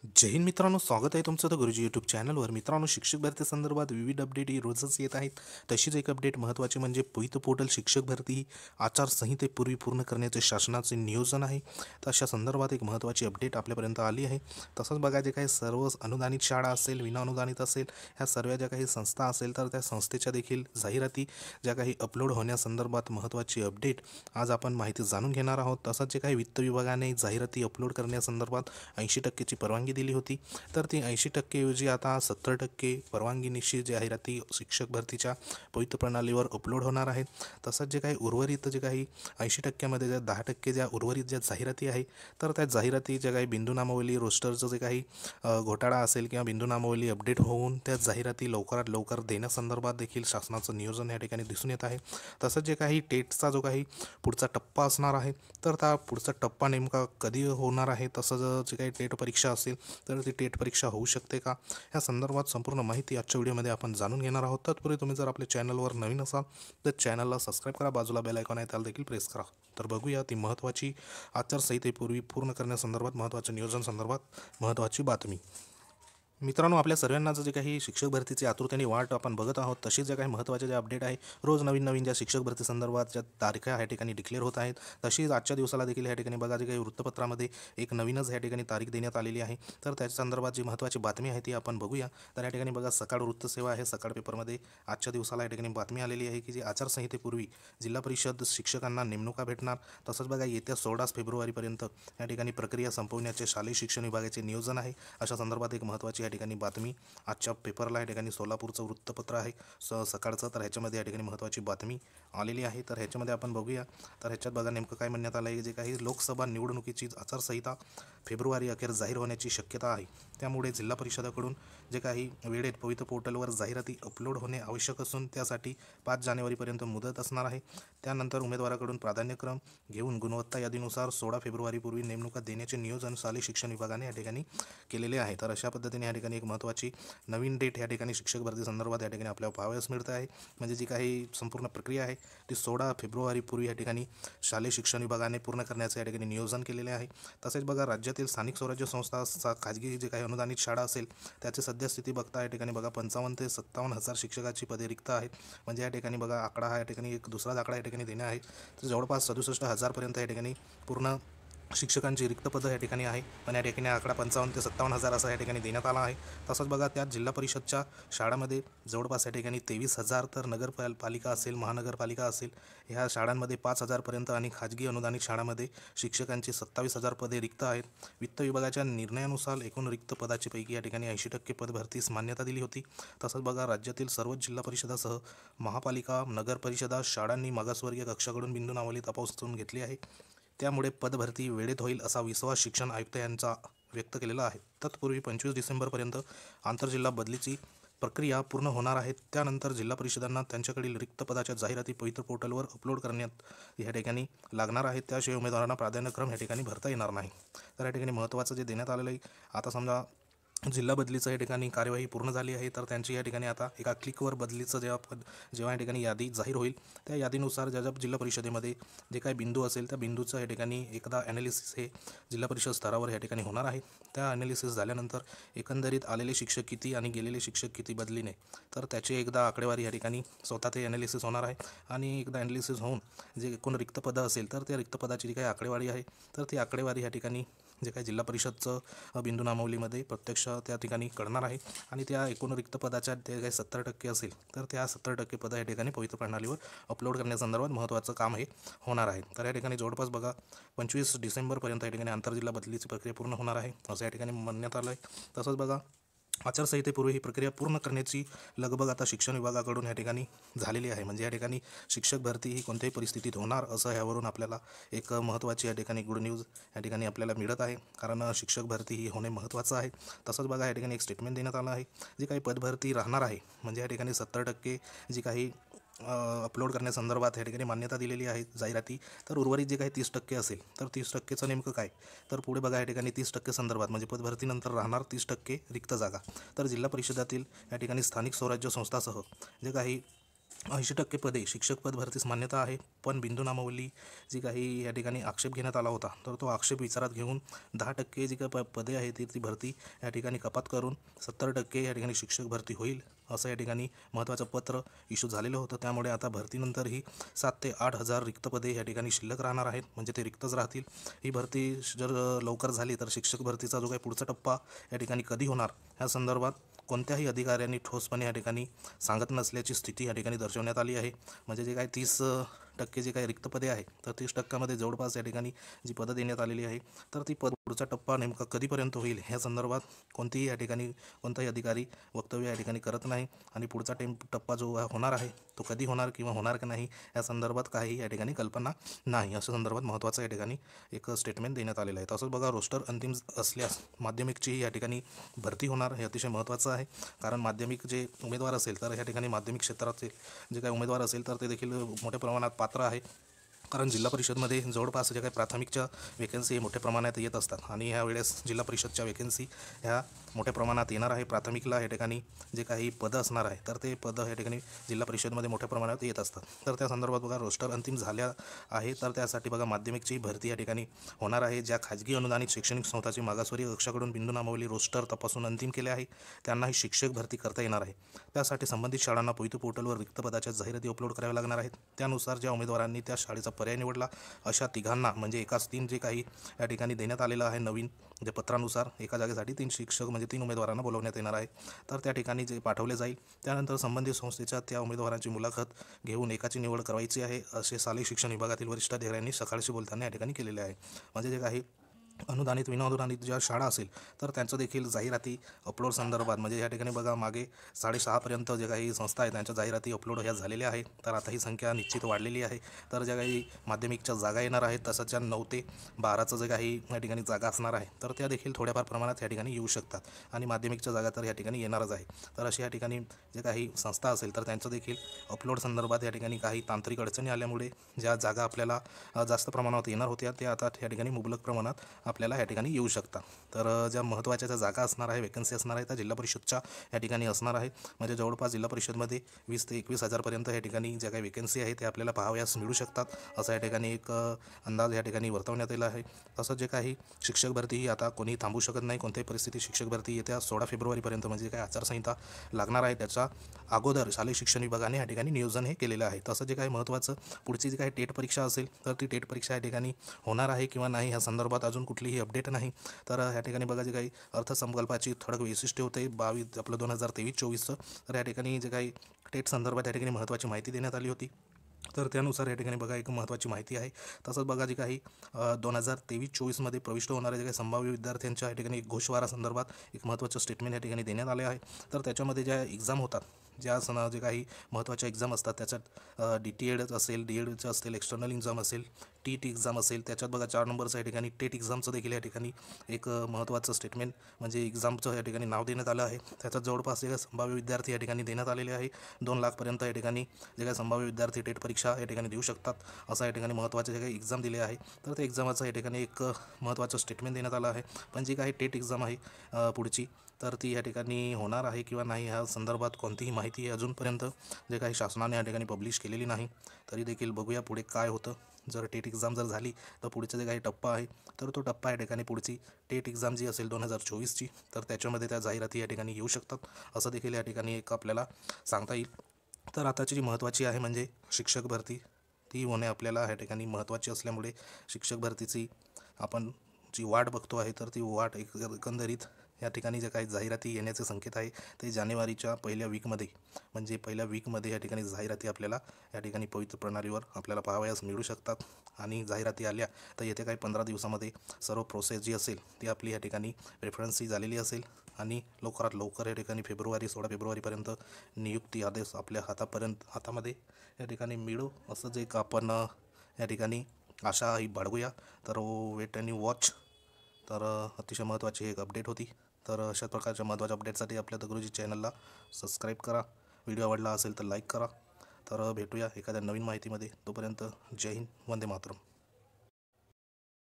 जय हिंद मित्रांनो, स्वागत आहे तुमचं तर गुरुजी यूट्यूब चॅनलवर. मित्रांनो, शिक्षक भरती संदर्भात विविध अपडेट ही रोजच येत आहेत. तशीच एक अपडेट महत्त्वाची म्हणजे पोईत पोर्टल शिक्षक भरती ही आचारसंहितेपूर्वी पूर्ण करण्याचे शासनाचे नियोजन आहे. तर अशा संदर्भात एक महत्त्वाची अपडेट आपल्यापर्यंत आली आहे. तसंच बघा, जे काही सर्व अनुदानित शाळा असेल, विनाअनुदानित असेल, ह्या सर्व ज्या काही संस्था असेल तर त्या संस्थेच्या देखील जाहिराती ज्या काही अपलोड होण्यासंदर्भात महत्त्वाची अपडेट आज आपण माहिती जाणून घेणार आहोत. तसंच जे काही वित्त विभागाने जाहिराती अपलोड करण्यासंदर्भात 80%ची परवानगी दिली होती, तर ती 80% ऐवजी आता 70% परवानगीनिशी जाहिराती शिक्षक भरतीच्या पवित्र प्रणालीवर अपलोड होणार आहेत. तसंच जे काही उर्वरित जे काही 80%मध्ये ज्या 10% ज्या उर्वरित ज्या जाहिराती आहे, तर त्या जाहिराती ज्या काही बिंदू नामावली रोस्टरचं जे काही घोटाळा असेल किंवा बिंदू नामावली अपडेट होऊन त्या जाहिराती लवकरात लवकर देण्यासंदर्भात देखील शासनाचं नियोजन या ठिकाणी दिसून येत आहे. तसंच जे काही टेटचा जो काही पुढचा टप्पा असणार आहे, तर त्या पुढचा टप्पा नेमका कधी होणार आहे, तसंच जे काही टेट परीक्षा असेल तर ती टेट परीक्षा होऊ शकते का, या संदर्भात संपूर्ण माहिती आजच्या व्हिडिओमध्ये आपण जाणून घेणार आहोत. तत्पूर्वी तुम्ही जर आपल्या चॅनलवर नवीन असाल तर चॅनलला सबस्क्राईब करा, बाजूला बेल आयकॉन आहे त्याला देखील प्रेस करा. तर बघूया ती महत्त्वाची आचारसंहितेपूर्वी पूर्ण करण्यासंदर्भात महत्त्वाच्या नियोजन संदर्भात महत्त्वाची बातमी. मित्रांनो, आपल्या सर्वांनाच जे काही शिक्षक भरतीची आतुरतेने वाट आपण बघत आहोत, तशीच ज्या काही महत्त्वाच्या ज्या अपडेट आहे, रोज नवीन नवीन ज्या शिक्षक भरती संदर्भात ज्या तारखा ह्या ठिकाणी डिक्लेअर होत आहेत, तशीच आजच्या दिवसाला देखील ह्या ठिकाणी बघा, जे काही वृत्तपत्रामध्ये एक नवीनच ह्या ठिकाणी तारीख देण्यात आलेली आहे. तर त्याच्या संदर्भात जी महत्त्वाची बातमी आहे ती आपण बघूया. तर या ठिकाणी बघा, सकाळ वृत्तसेवा आहे, सकाळ पेपरमध्ये आजच्या दिवसाला या ठिकाणी बातमी आलेली आहे की जी आचारसंहितेपूर्वी जिल्हा परिषद शिक्षकांना नेमणुका भेटणार. तसंच बघा, येत्या 16 फेब्रुवारीपर्यंत या ठिकाणी प्रक्रिया संपवण्याचे शालेय शिक्षण विभागाचे नियोजन आहे. अशा संदर्भात एक महत्त्वाची या ठिकाणी बातमी आजच्या पेपरला या ठिकाणी सोलापूरचं वृत्तपत्र आहे सकाळचं, तर ह्याच्यामध्ये या ठिकाणी महत्त्वाची बातमी आलेली आहे. तर ह्याच्यामध्ये आपण बघूया. तर ह्याच्यात बघा नेमकं काय म्हणण्यात आलं आहे, जे काही लोकसभा निवडणुकीची आचारसंहिता फेब्रुवारी अखेर जाहीर होण्याची शक्यता आहे. त्यामुळे जिल्हा परिषदेकडून जे काही वेळेत पवित्र पोर्टलवर जाहिराती अपलोड होणे आवश्यक असून त्यासाठी 5 जानेवारीपर्यंत मुदत असणार आहे. त्यानंतर उमेदवाराकडून प्राधान्यक्रम घेऊन गुणवत्ता यादीनुसार 16 फेब्रुवारीपूर्वी नेमणुका देण्याचे नियोजन शालेय शिक्षण विभागाने या ठिकाणी केलेले आहे. तर अशा पद्धतीने या ठिकाणी एक महत्त्वाची नवीन डेट या ठिकाणी शिक्षक भरती संदर्भात या ठिकाणी आपल्याला पाहावयास मिळत आहे. म्हणजे जी काही संपूर्ण प्रक्रिया आहे ती 16 फेब्रुवारीपूर्वी या ठिकाणी शालेय शिक्षण विभागाने पूर्ण करण्याचे या ठिकाणी नियोजन केलेले आहे. तसेच बघा, राज्यातील स्थानिक स्वराज्य संस्था खाजगी जे काही अनुदानित शाळा असेल त्याची सद्यस्थिती बघता या ठिकाणी बघा 55 ते 57 हजार शिक्षकाची पदे रिक्त आहेत. म्हणजे या ठिकाणी बघा, आकडा हा या ठिकाणी एक दुसराच आकडा या ठिकाणी देणे आहे. तर जवळपास 67,000पर्यंत या ठिकाणी पूर्ण शिक्षकांची रिक्त पदं या ठिकाणी आहे. पण या ठिकाणी आकडा 55 ते 57 हजार असा या ठिकाणी देण्यात आला आहे. तसंच बघा, त्यात जिल्हा परिषदच्या शाळांमध्ये जवळपास या ठिकाणी 23,000, तर नगरपालिका असेल, महानगरपालिका असेल, ह्या शाळांमध्ये 5,000पर्यंत आणि खाजगी अनुदानित शाळांमध्ये शिक्षकांची 27,000 पदे रिक्त आहेत. वित्त विभागाच्या निर्णयानुसार एकूण रिक्त पदाची पैकी या ठिकाणी 80% पद भरतीस मान्यता दिली होती. तसंच बघा, राज्यातील सर्वच जिल्हा परिषदासह महापालिका, नगरपरिषदा, शाळांनी मागासवर्गीय कक्षाकडून बिंदू नावाली तपासून घेतली आहे. त्यामुळे पदभरती वेळेत होईल असा विश्वास शिक्षण आयुक्त यांचा व्यक्त केलेला आहे. तत्पूर्वी 25 डिसेंबरपर्यंत आंतरजिल्हा बदलीची प्रक्रिया पूर्ण होणार आहे. त्यानंतर जिल्हा परिषदांना त्यांच्याकडील रिक्त पदाच्या जाहिराती पवित्र पोर्टलवर अपलोड करण्यात या ठिकाणी लागणार आहेत. त्याशिवाय उमेदवारांना प्राधान्यक्रम या ठिकाणी भरता येणार नाही. तर या ठिकाणी महत्त्वाचं जे देण्यात आलेलं आहे, आता समजा जिल्हा बदलीचं या ठिकाणी कार्यवाही पूर्ण झाली आहे, तर त्यांची या ठिकाणी आता एका क्लिकवर बदलीचं जेव्हा या ठिकाणी यादी जाहीर होईल, त्या यादीनुसार ज्या जिल्हा परिषदेमध्ये जे काही बिंदू असेल त्या बिंदूचं या ठिकाणी एकदा ॲनालिसिस हे जिल्हा परिषद स्तरावर या ठिकाणी होणार आहे. त्या ॲनालिसिस झाल्यानंतर एकंदरीत आलेले शिक्षक किती आणि गेलेले शिक्षक किती बदलीने, तर त्याची एकदा आकडेवारी या ठिकाणी स्वतः ते ॲनालिसिस होणार आहे. आणि एकदा ॲनालिसिस होऊन जे एकूण रिक्त पदं असेल तर त्या रिक्त पदाची जी काही आकडेवारी आहे, तर ती आकडेवारी या ठिकाणी जे काही जिल्हा परिषदचं बिंदू नामावलीमध्ये प्रत्यक्ष त्या ठिकाणी कळणार आहे. आणि त्या एकूण रिक्त पदाच्या ते काही 70% असेल तर त्या 70% पदं या ठिकाणी पवित्र प्रणालीवर अपलोड करण्यासंदर्भात महत्त्वाचं काम हे होणार आहे. तर या ठिकाणी जवळपास बघा 25 डिसेंबरपर्यंत या ठिकाणी आंतरजिल्हा बदलीची प्रक्रिया पूर्ण होणार आहे असं या ठिकाणी म्हणण्यात आलं आहे. तसंच बघा, आचारसंहितेपूर्वी ही प्रक्रिया पूर्ण करण्याची लगबग आता शिक्षण विभागाकडून या ठिकाणी झालेली आहे. म्हणजे या ठिकाणी शिक्षक भरती ही कोणत्याही परिस्थितीत होणार असं यावरून आपल्याला एक महत्त्वाची या ठिकाणी गुड न्यूज या ठिकाणी आपल्याला मिळत आहे. कारण शिक्षक भरती ही होणे महत्त्वाचं आहे. तसंच बघा, या ठिकाणी एक स्टेटमेंट देण्यात आलं आहे, जी काही पदभरती राहणार आहे म्हणजे या ठिकाणी 70% जी काही अपलोड करण्यासंदर्भात या ठिकाणी मान्यता दिलेली आहे जाहिराती. तर उर्वरित जे काही 30% असेल तर 30%चं नेमकं काय, तर पुढे बघा या ठिकाणी 30% संदर्भात म्हणजे पदभरतीनंतर राहणार 30% रिक्त जागा. तर जिल्हा परिषदातील या ठिकाणी स्थानिक स्वराज्य संस्थासह जे काही 80% पदे शिक्षक पद भरतीस मान्यता आहे, पण बिंदू नामावली जी काही या ठिकाणी आक्षेप घेण्यात आला होता, तर तो आक्षेप विचारात घेऊन 10% जी काही पदे आहेत ती भरती या ठिकाणी कपात करून 70% या ठिकाणी शिक्षक भरती होईल असं या ठिकाणी महत्त्वाचं पत्र इश्यू झालेलं होतं. त्यामुळे आता भरतीनंतरही 7 ते 8 हजार रिक्त पदे या ठिकाणी शिल्लक राहणार आहेत, म्हणजे ते रिक्तच राहतील. ही भरती जर लवकर झाली तर शिक्षक भरतीचा जो काही पुढचा टप्पा या ठिकाणी कधी होणार ह्या संदर्भात कोणत्याही अधिकाऱ्यांनी ठोसपणे या ठिकाणी सांगत नसल्याची स्थिती या ठिकाणी दर्शवण्यात आली आहे. म्हणजे जे काही 30% जे काही रिक्त पदे आहे, तर 30% जवळपास या ठिकाणी जी पदं देण्यात आलेली आहे, तर ती पुढचा टप्पा नेमका कधीपर्यंत होईल ह्या संदर्भात कोणताही अधिकारी वक्तव्य या ठिकाणी करत नाही. आणि पुढचा टप्पा जो होणार आहे तो कधी होणार किंवा होणार की नाही या संदर्भात काही या ठिकाणी कल्पना नाही. अशा संदर्भात महत्त्वाचं या ठिकाणी एक स्टेटमेंट देण्यात आलेलं आहे. तसंच बघा, रोस्टर अंतिम असल्यास माध्यमिकची या ठिकाणी भरती होणार हे अतिशय महत्त्वाचं आहे. कारण माध्यमिक जे उमेदवार असेल तर या ठिकाणी माध्यमिक क्षेत्राचे जे काही उमेदवार असेल तर ते देखील मोठ्या प्रमाणात पात्र आहे. कारण जिल्हा परिषदमध्ये जवळपास जे काही प्राथमिकच्या वेकन्सी मोठ्या प्रमाणात येत असतात आणि ह्या वेळेस जिल्हा परिषदच्या वेकन्सी ह्या मोठ्या प्रमाणात येणार आहे. प्राथमिकला या ठिकाणी जे काही पदं असणार आहे तर ते पदं या ठिकाणी जिल्हा परिषदमध्ये मोठ्या प्रमाणात येत असतात. तर त्या संदर्भात बघा, रोस्टर अंतिम झाल्या आहे, तर त्यासाठी बघा माध्यमिकची भरती या ठिकाणी होणार आहे. ज्या खाजगी अनुदानित शैक्षणिक संस्थांची मागासवर्गीय कक्षाकडून बिंदू नामावली रोस्टर तपासून अंतिम केले आहे, त्यांनाही शिक्षक भरती करता येणार आहे. त्यासाठी संबंधित शाळांना पोइतो पोर्टलवर रिक्त पदाच्या जाहिराती अपलोड कराव्या लागणार आहेत. त्यानुसार ज्या उमेदवारांनी त्या शाळेचा पर्याय निवडला अशा तिघांना म्हणजे एकाच 3 जे काही या ठिकाणी देण्यात आलेलं आहे नवीन जे पत्रानुसार एका जागेसाठी 3 शिक्षक म्हणजे 3 उमेदवारांना बोलवण्यात येणार आहे. तर त्या ठिकाणी जे पाठवले जाईल त्यानंतर संबंधित संस्थेच्या त्या उमेदवारांची मुलाखत घेऊन एकाची निवड करायची आहे, असे शालेय शिक्षण विभागातील वरिष्ठ अधिकाऱ्यांनी सकाळशी बोलताना या ठिकाणी केलेले आहे. म्हणजे जे काही अनुदानित विनाअनुदानित ज्या शाळा असेल तर त्यांचं देखील जाहिराती अपलोड संदर्भात म्हणजे या ठिकाणी बघा मागे 6:30पर्यंत जे काही संस्था आहेत त्यांच्या जाहिराती अपलोड ह्या झालेल्या आहेत. तर आता ही संख्या निश्चित वाढलेली आहे. तर ज्या काही माध्यमिकच्या जागा येणार आहेत तसंच ज्या 9 ते 12चं जे काही या ठिकाणी जागा असणार आहे तर त्या देखील थोड्याफार प्रमाणात या ठिकाणी येऊ शकतात. आणि माध्यमिकच्या जागा तर या ठिकाणी येणारच आहे. तर अशी या ठिकाणी जे काही संस्था असेल तर त्यांचं देखील अपलोड संदर्भात या ठिकाणी काही तांत्रिक अडचणी आल्यामुळे ज्या जागा आपल्याला जास्त प्रमाणात येणार होत्या त्या आता या ठिकाणी मुबलक प्रमाणात आपल्याला या ठिकाणी येऊ शकतात. तर ज्या महत्त्वाच्या ज्या जागा असणार आहे, वेकन्सी असणार आहे त्या जिल्हा परिषदच्या या ठिकाणी असणार आहे. म्हणजे जवळपास जिल्हा परिषदमध्ये 20 ते 21 हजारपर्यंत या ठिकाणी ज्या काही वेकन्सी आहे ते आपल्याला पाहावयास मिळू शकतात असा या ठिकाणी एक अंदाज या ठिकाणी वर्तवण्यात आला आहे. तसंच जे काही शिक्षक भरती ही आता कोणी थांबू शकत नाही. कोणत्याही परिस्थितीत शिक्षक भरती येत्या 16 फेब्रुवारीपर्यंत म्हणजे काही आचारसंहिता लागणार आहे त्याच्या अगोदर शालेय शिक्षण विभागाने या ठिकाणी नियोजन हे केलेलं आहे. तसं जे काही महत्त्वाचं पुढची जी काही टेट परीक्षा असेल तर ती टेट परीक्षा या ठिकाणी होणार आहे किंवा नाही ह्या संदर्भात अजून कुठलीही अपडेट नाही. तर या ठिकाणी बघा जे काही अर्थसंकल्पाची ठळक वैशिष्ट्य होते 2023-24चं तर या ठिकाणी जे काही टेट संदर्भात या ठिकाणी महत्त्वाची माहिती देण्यात आली होती. तर त्यानुसार या ठिकाणी बघा एक महत्त्वाची माहिती आहे. तसंच बघा जी काही 2023-24मध्ये प्रविष्ट होणाऱ्या जे काही संभाव्य विद्यार्थ्यांच्या या ठिकाणी एक घोषवारा संदर्भात एक महत्त्वाचं स्टेटमेंट या ठिकाणी देण्यात आले आहे. तर त्याच्यामध्ये ज्या एक्झाम होतात जे काही महत्त्वाच्या एक्झाम असतात त्याच्यात DTED असेल, DEDचं असेल, एक्सटर्नल एक्झाम असेल, TET एक्झाम असेल, त्याच्यात बघा 4 नंबरचं या ठिकाणी टेट एक्झामचं देखील या ठिकाणी एक महत्त्वाचं स्टेटमेंट म्हणजे एक्झामचं या ठिकाणी नाव देण्यात आलं आहे. त्याच्यात जवळपास जे काही संभाव्य विद्यार्थी या ठिकाणी देण्यात आलेले आहे 2 लाखपर्यंत या ठिकाणी जे काही संभाव्य विद्यार्थी टेट परीक्षा या ठिकाणी देऊ शकतात असं या ठिकाणी महत्त्वाचे जे काही एक्झाम दिले आहे. तर त्या एक्झामाचं या ठिकाणी एक महत्त्वाचं स्टेटमेंट देण्यात आलं आहे. पण जी काही टेट एक्झाम आहे पुढची तर ती या ठिकाणी होणार आहे किंवा नाही ह्या संदर्भात कोणतीही माहिती अजूनपर्यंत जे काही शासनाने या ठिकाणी पब्लिश केलेली नाही. तरी देखील बघूया पुढे काय होतं. जर टेट एक्झाम जर झाली तर पुढचं जे काही टप्पा आहे तर तो टप्पा या ठिकाणी पुढची टेट एक्झाम जी असेल 2024ची तर त्याच्यामध्ये त्या जाहिराती या ठिकाणी येऊ शकतात असं देखील या ठिकाणी एक आपल्याला सांगता येईल. तर आताची जी महत्त्वाची आहे म्हणजे शिक्षक भरती ती होणे आपल्याला या ठिकाणी महत्त्वाची असल्यामुळे शिक्षक भरतीची आपण जी वाट बघतो आहे तर ती वाट एकंदरीत या ठिकाणी जे काही जाहिराती येण्याचे संकेत आहे ते जानेवारीच्या पहिल्या वीकमध्ये या ठिकाणी जाहिराती आपल्याला या ठिकाणी पवित्र प्रणालीवर आपल्याला पाहावयास मिळू शकतात. आणि जाहिराती आल्या तर येत्या काही 15 दिवसामध्ये सर्व प्रोसेस जी असेल ती आपली या ठिकाणी रेफरन्सची झालेली असेल आणि लवकरात लवकर या ठिकाणी 16 फेब्रुवारीपर्यंत नियुक्ती आदेश आपल्या हातामध्ये या ठिकाणी मिळो असं जे आपण या ठिकाणी आशा ही बाळगूया. तर वेट आणि वॉच. तर अतिशय महत्त्वाची एक अपडेट होती. तर अशा प्रकारच्या महत्त्वाच्या अपडेटसाठी आपल्या द गुरुजी चॅनलला सबस्क्राईब करा. व्हिडिओ आवडला असेल तर लाईक करा. तर भेटूया एखाद्या नवीन माहितीमध्ये. तोपर्यंत जय हिंद, वंदे मातरम.